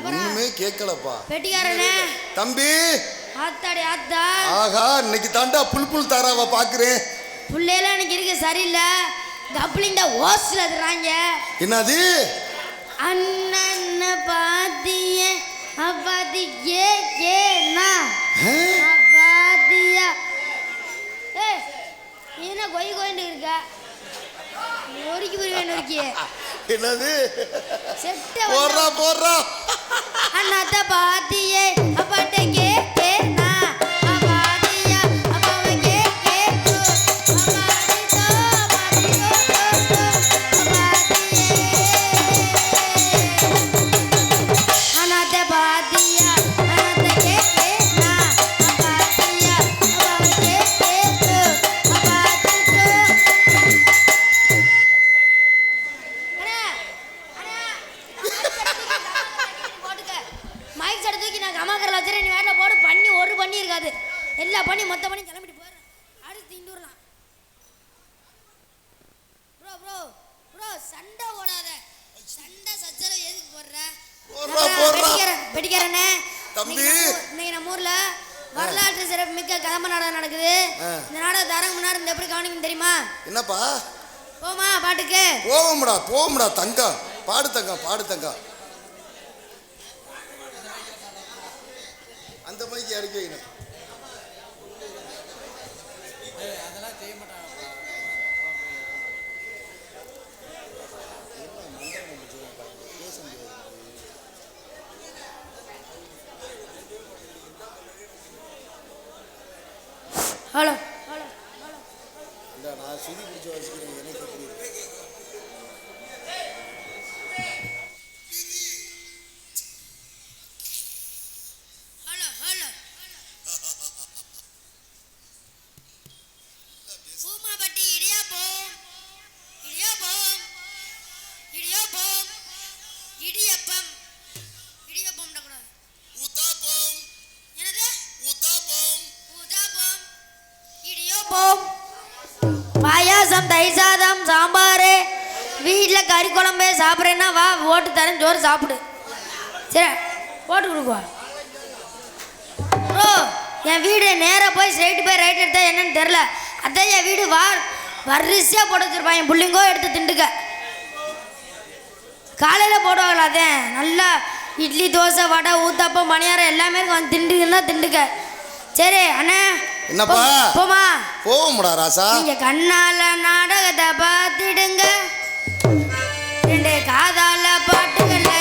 ஒண்ணுமே கேட்கலப்பா. பெட்டிக்காரனே தம்பி. ஆத்தாடி ஆத்தா. ஆஹா, இன்னைக்கு தாண்டா புல்புல் தாராவ பாக்குறேன். புள்ளையெல்லாம் இன்னைக்கு இருக்கு சரியில்லை. கப்ளிங்க ஓஸ்ல தராங்க. என்னது? அண்ணன் பாத்தியே அப்பாதி ஏனா அப்பாதியா. ஏய் என்ன கோய் கோயின்னு இருக்க? ஒருக்கி புரியணும் ஒருக்கி. என்னது? செட்ட போறா போறா. அண்ணாத்த பாத்தியே அப்பாட்ட கேனா அப்பாதியா அப்பாவே கேக்கு அப்பாதிதோ அப்பாதியோ அப்பாதியே. அண்ணாத்த பாத்தியா அண்ணாத்த கேனா அப்பாதியா அப்பாவே கேக்கு அப்பாதிதோ. மைக் சட தூக்கி நான் கமாக்கரில் வச்சுருக்கேன். நீ வேட்டில் போடு. பண்ணி ஒரு பண்ணி இருக்காது. எல்லா பண்ணி மொத்த பண்ணி கிளம்பிட்டு போகிறேன். அடுத்து இந்தூர்லாம் ப்ரோ ப்ரோ ப்ரோ சண்டை ஓடாத. சண்டை சச்சரவு எதுக்கு போடுற? பெட்டிக்காரனே இன்னைக்கு நம்ம ஊரில் வரலாற்று சிறப்பு மிக்க கதம்ப நாடகம் நடக்குது. இந்த நாடகம் தரங்க முன்னாடி இந்த எப்படி கவனிக்கும் தெரியுமா? என்னப்பா? போமா பாட்டுக்கு. போவோம்டா போவோம்டா தங்கம். பாடு தங்கம் பாடு தங்கம். அந்த மைக்கு யாருக்கு வைக்கணும்? அதெல்லாம் செய்ய மாட்டாங்க. ஹலோ இல்லை, நான் சுதி பிடிச்ச வச்சுக்கிறேன். எனக்கு புரியுது. பாயாசம் தயிர் சாதம் சாம்பார் வீட்டில் கறி குழம்பு சாப்பிட்றேன்னா வா ஓட்டு தரேன். சோறு சாப்பிடு. சரி போட்டு கொடுக்குவா. ப்ரோ என் வீடு நேராக போய் ஸ்ட்ரைட்டு போய் ரைட் எடுத்தா என்னன்னு தெரில. அதான் என் வீடு வரிசையாக போட்டு வச்சுருப்பான். என் பிள்ளைங்கோ எடுத்து திண்டுக்க. காலையில் போடுவாங்களா? அதேன் நல்லா இட்லி தோசை வடை ஊத்தப்பம் மணியாரம் எல்லாமே வந்து திண்டுக்குன்னா திண்டுக்க. சரி அண்ணே என்னப்பா? போமா போவோம்டா ராசா. நீங்க கண்ணால நாடகத்தை பார்த்துடுங்க. ரெண்டு காதால பாட்டுகள்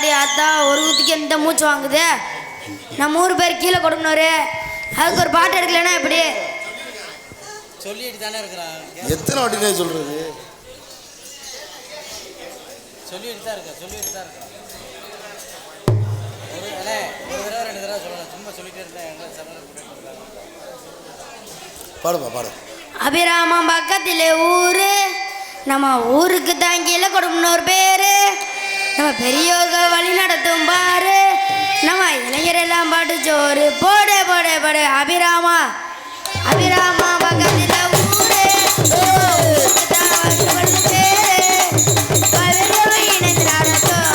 ஆத்தாடி ஆத்தா ஒரு குத்திக்கு எந்த மூச்சு வாங்குது. நம்ம ஊர் பேர் கீழே கொடுக்கணும். அதுக்கு ஒரு பாட்டு எடுக்கலன்னா எப்படி? சொல்லிட்டு தானே இருக்கிறான். எத்தனை வாட்டினே சொல்றது? சொல்லிட்டு தான் இருக்கா. ஒரு தடவை 2 தடவை சொல்லலாம். சும்மா சொல்லிட்டே இருந்தேன். எங்களை சமையல் பாடுப்பா பாடு. அபிராமம் பக்கத்தில் ஊரு, நம்ம ஊருக்கு தான் கீழே கொடுக்கணும் ஒரு பேரு. நம்ம பெரியவங்க வழி நடத்தும் பாரு, நம்ம இளைஞரெல்லாம் பாட்டு ஜோறு போடு போடு போடு. அபிராமா அபிராமா பக்கத்தில் ஊரு, ஊருக்கு தான் வழிபடும் பேரு. பலரும் இணைந்து நடத்தும்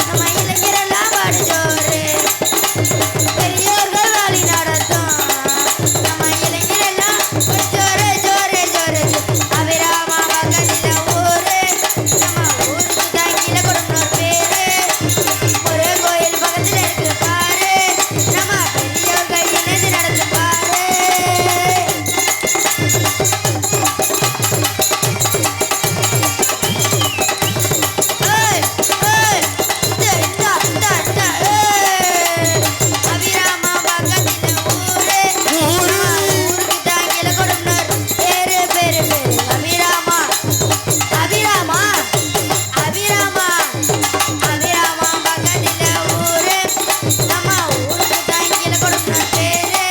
நம்ம இளைஞரெல்லாம் பாட்டு ஜோறு. பெரியோர்கள் வழி நடத்தும் நம்ம இளைஞரெல்லாம் ஜோறு ஜோறு ஜோறு. அபிராமா பக்கத்தில் ஊரு, நம்ம ஊருக்கு தான் கீழே கொடுக்கணும் பேரு. ஒரு கோயில் பக்கத்தில் இருக்கு பாரு, நம்ம பெரியோர்கள் இணைந்து நடத்தும் பாரு. ஏய், ஏய், இந்த ஏய். அபிராமா பக்கத்தில் ஊரு, நம்ம ஊருக்கு தான் கீழே கொடுக்கணும் பேரு பேரு பேரு. அபிராமா அபிராமா அபிராமா அபிராமா பக்கத்தில் ஊரு, நம்ம ஊருக்கு தான் கீழே கொடுக்கணும் பேரு.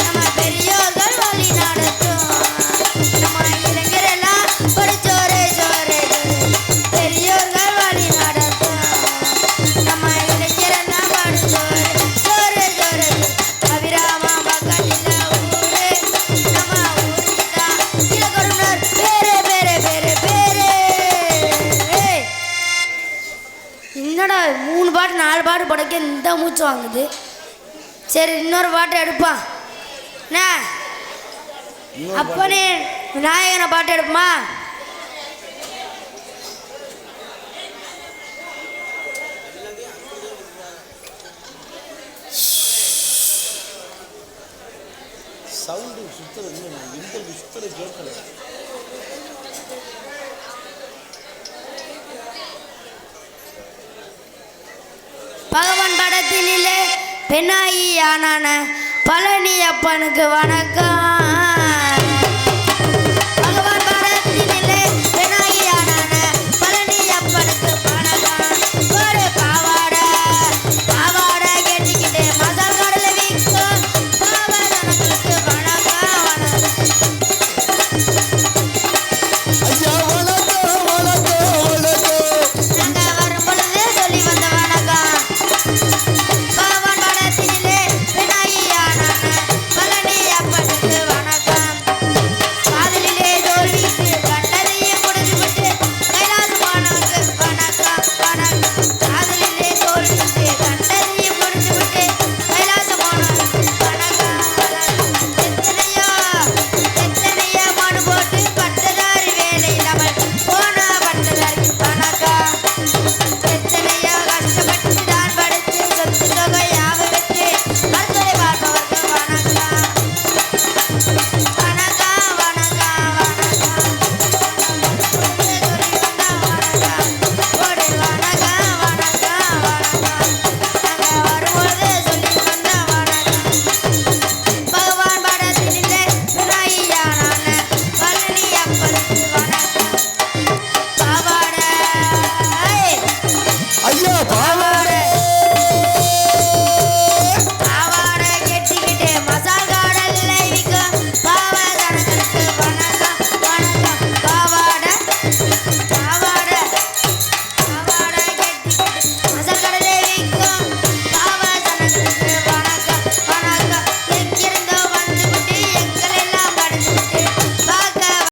நம்ம பெரியோர்கள் வழி நடத்தும் நம்ம இளைஞரெல்லாம் ஒரு ஜோறு ஜோறு ஜோறு. பெரியோர்கள் வழி நடத்தும் நம்ம இளைஞரெல்லாம் பாடு ஜோறு ஜோறு ஜோறு. அபிராமா பக்கத்தில் ஊரு, நம்ம ஊருக்கு தான் கீழே கொடுக்கணும் பேரு பேரு பேரு பேரு. ஏய், என்னடா 3 பாட்டு 4 பாட்டு படைக்க இந்த மூச்சு வாங்குது. சரி இன்னொரு பாட்டு எடுப்பான். என்ன அப்பனே விநாயகனை பாட்டு எடுப்போமா? சவுண்டு சுத்தறது இந்த சுத்தரை கேட்கல. பகவான் படத்தினிலே பெண்ணாயி ஆனான பழனி அப்பனுக்கு வணக்கம்.